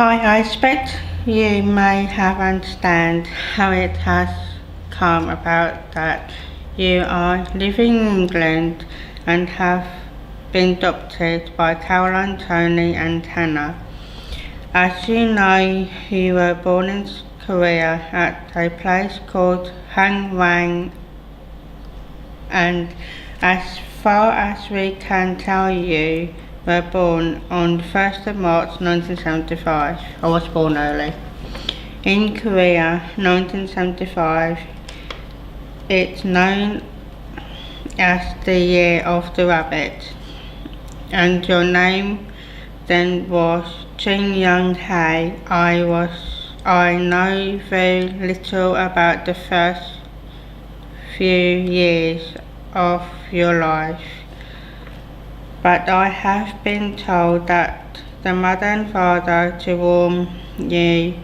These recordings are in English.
I expect you may have understand how it has come about that you are living in England and have been adopted by Caroline, Tony and Hannah. As you know, you were born in Korea at a place called Hangwang, and as far as we can tell, you were born on the 1st of March 1975. I was born early. In Korea, 1975, it's known as the Year of the Rabbit, and your name then was Jin Young Hae. I know very little about the first few years of your life, but I have been told that the mother and father to whom you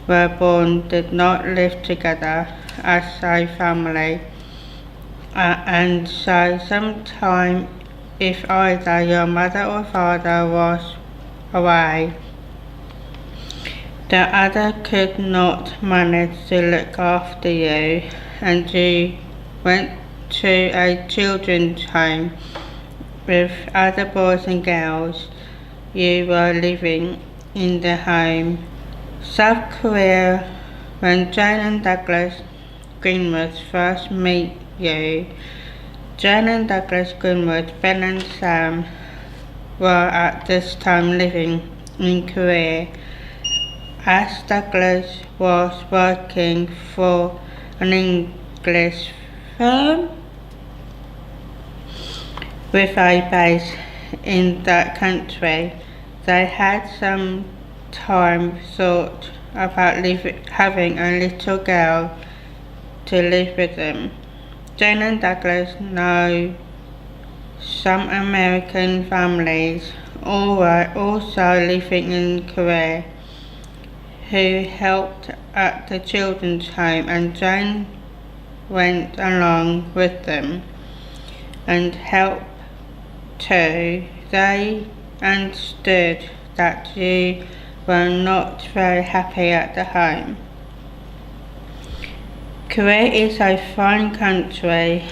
were born did not live together as a family, and so sometime if either your mother or father was away, the other could not manage to look after you, and you went to a children's home with other boys and girls. You were living in the home. South Korea, when Jane and Douglas Greenwood first meet you. Jane and Douglas Greenwood, Ben and Sam, were at this time living in Korea, as Douglas was working for an English firm with a base in that country. They had some time thought about having a little girl to live with them. Jane and Douglas know some American families also living in Korea who helped at the children's home, and Jane went along with them and helped too. They understood that you were not very happy at the home. Korea is a fine country,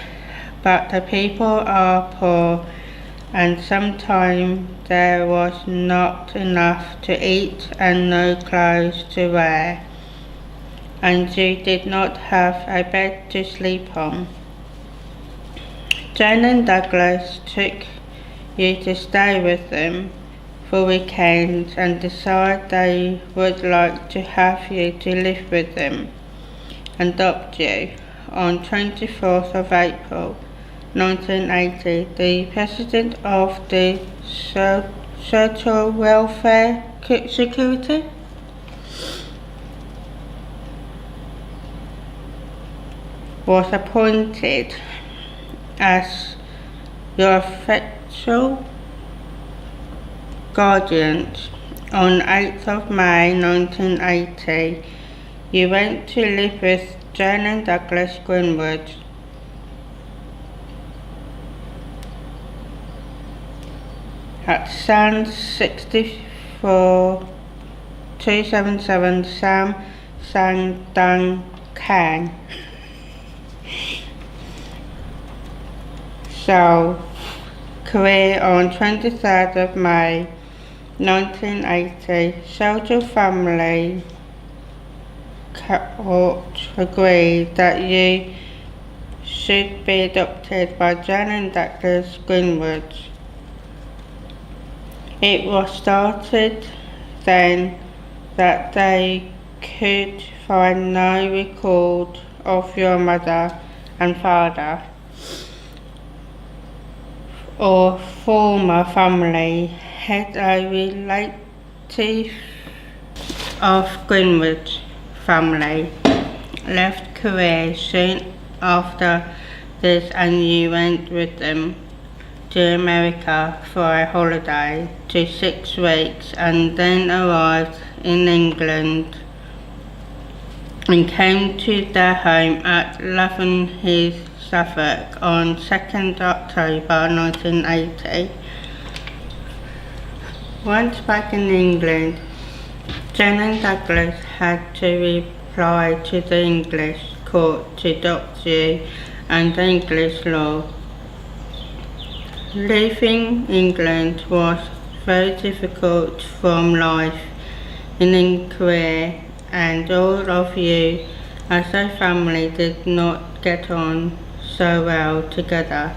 but the people are poor, and sometimes there was not enough to eat and no clothes to wear, and you did not have a bed to sleep on. Jane and Douglas took you to stay with them for weekends and decided they would like to have you to live with them and adopt you. On 24th of April 1980, the President of the Social Welfare Security was appointed as your official guardian. On 8th of May 1980, you went to live with Jane and Douglas Greenwood. At San 64 277 Sam Sang Dang Kang, Seoul, Korea. On 23rd of May 1980, Social Family Court agreed that you should be adopted by Jane and Douglas Greenwood. It was started then that they could find no record of your mother and father or former family had a relative of Greenwood family left Korea soon after this, and you went with them to America for a holiday to 6 weeks, and then arrived in England and came to their home at Leavenheath, Suffolk on 2nd October 1980. Once back in England, Jane and Douglas had to reply to the English court to adopt you under English law. Leaving England was very difficult from life in India, and all of you as a family did not get on so well together.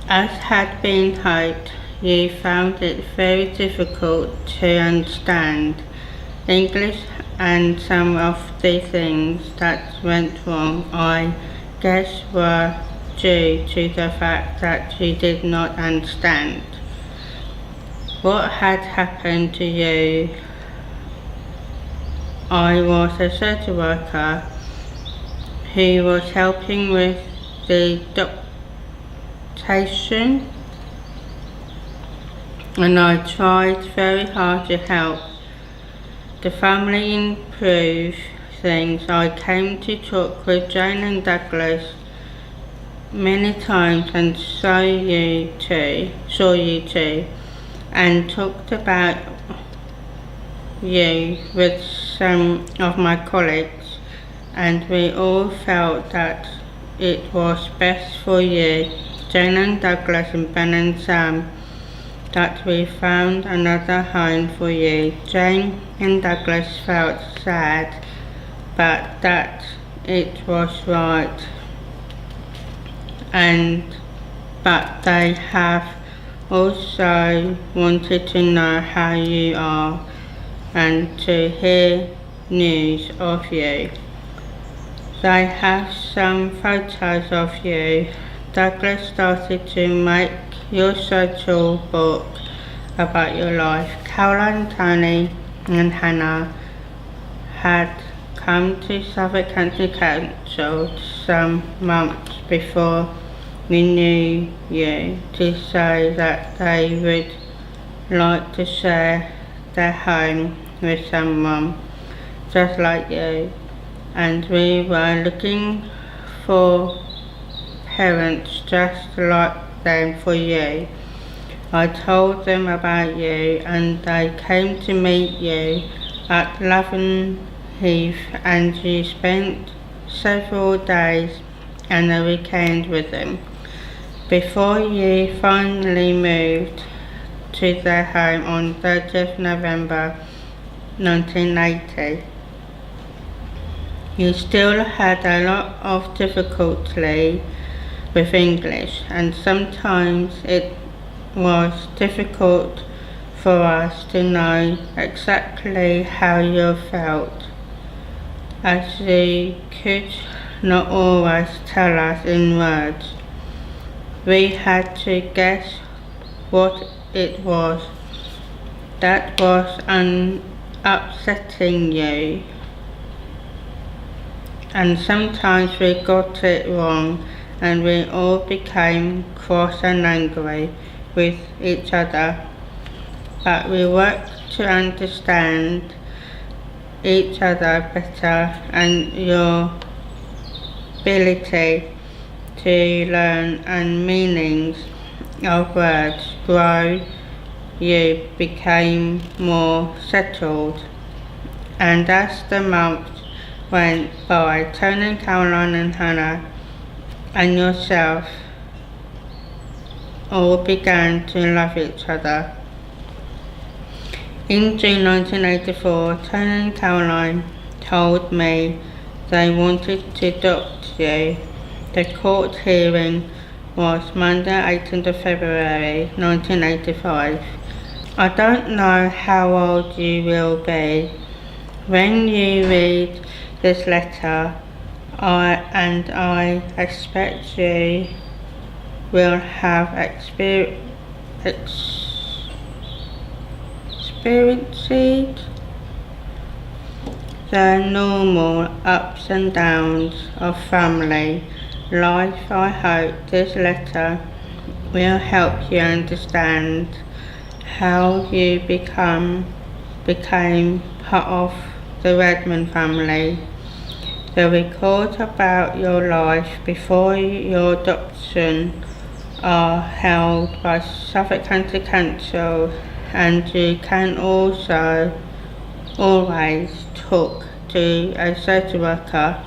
As had been hoped, you found it very difficult to understand English, and some of the things that went wrong, I guess, were due to the fact that you did not understand what had happened to you. I was a social worker who was helping with the adoption, and I tried very hard to help the family improve things. I came to talk with Jane and Douglas many times and saw you too, and talked about you with some of my colleagues, and we all felt that it was best for you, Jane and Douglas and Ben and Sam, that we found another home for you. Jane and Douglas felt sad, but that it was right, but they have also wanted to know how you are and to hear news of you. They have some photos of you. Douglas started to make your social book about your life. Caroline, Tony and Hannah had come to Suffolk County Council some months before we knew you to say that they would like to share their home with someone just like you, and we were looking for parents just like them for you. I told them about you, and they came to meet you at Loving Heath, and you spent several days and a weekend with them before you finally moved to their home on 30th November 1980. You still had a lot of difficulty with English, and sometimes it was difficult for us to know exactly how you felt, as you could not always tell us in words. We had to guess what it was that was upsetting you, and sometimes we got it wrong, and we all became cross and angry with each other. But we worked to understand each other better, and your ability to learn and meanings of words grow. You became more settled, and as the months went by, Tony, Caroline and Hannah and yourself all began to love each other. In June 1984, Tony and Caroline told me they wanted to adopt you. The court hearing was Monday, 18th of February 1985. I don't know how old you will be when you read this letter, I expect you will have experienced the normal ups and downs of family life. I hope this letter will help you understand how you became part of the Redmond family. The records about your life before your adoption are held by Suffolk County Council, and you can also always talk to a social worker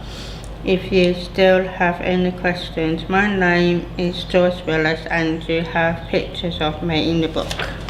if you still have any questions. My name is Joyce Willis and you have pictures of me in the book.